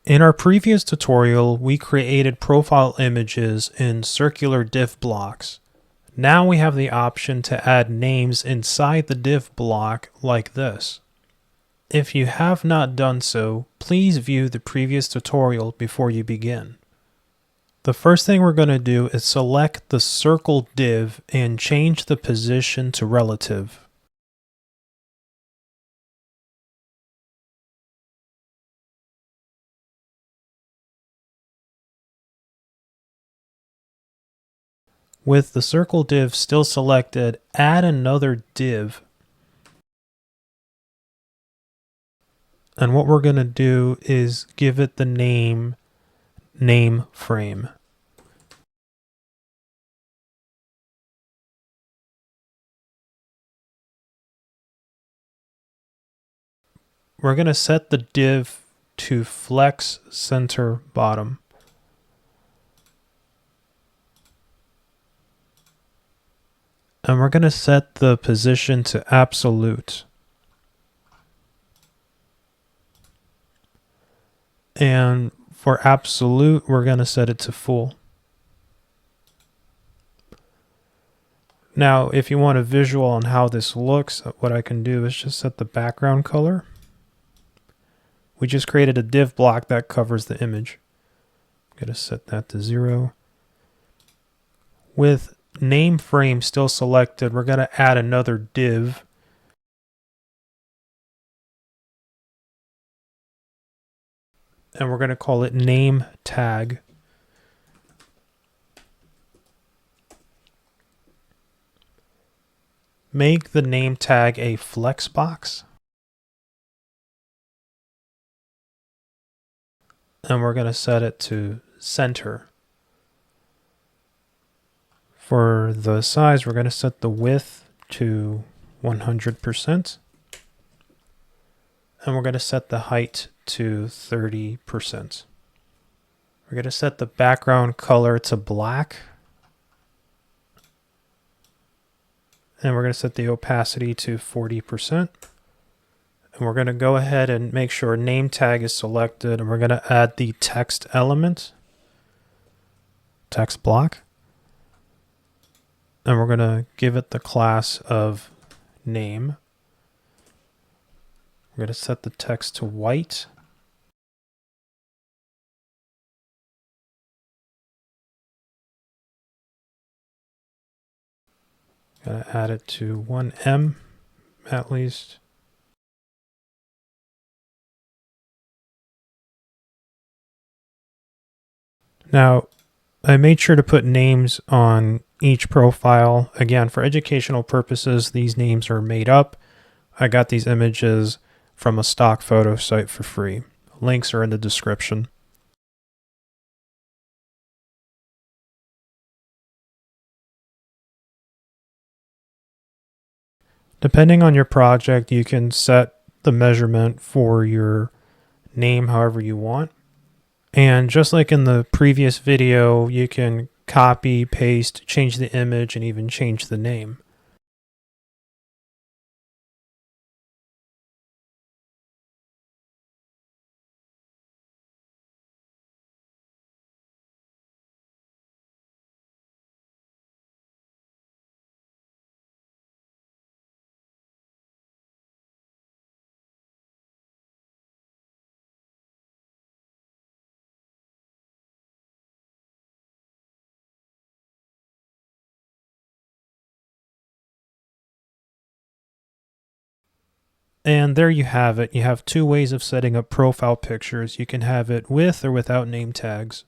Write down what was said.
In our previous tutorial, we created profile images in circular div blocks. Now we have the option to add names inside the div block like this. If you have not done so, please view the previous tutorial before you begin. The first thing we're going to do is select the circle div and change the position to relative. With the circle div still selected, add another div. And what we're going to do is give it the name frame. We're going to set the div to flex center bottom. And we're going to set the position to absolute. And for absolute, we're going to set it to full. Now, if you want a visual on how this looks, what I can do is just set the background color. We just created a div block that covers the image. I'm going to set that to 0. With name frame still selected, we're going to add another div. And we're going to call it name tag. Make the name tag a flex box. And we're going to set it to center. For the size, we're going to set the width to 100%. And we're going to set the height to 30%. We're going to set the background color to black. And we're going to set the opacity to 40%. And we're going to go ahead and make sure name tag is selected. And we're going to add the text element, text block. And we're going to give it the class of name. We're going to set the text to white. Going to add it to 1em at least. Now, I made sure to put names on each profile. Again, for educational purposes, these names are made up. I got these images from a stock photo site for free. Links are in the description. Depending on your project, you can set the measurement for your name however you want. And just like in the previous video, you can copy, paste, change the image, and even change the name. And there you have it. You have two ways of setting up profile pictures. You can have it with or without name tags.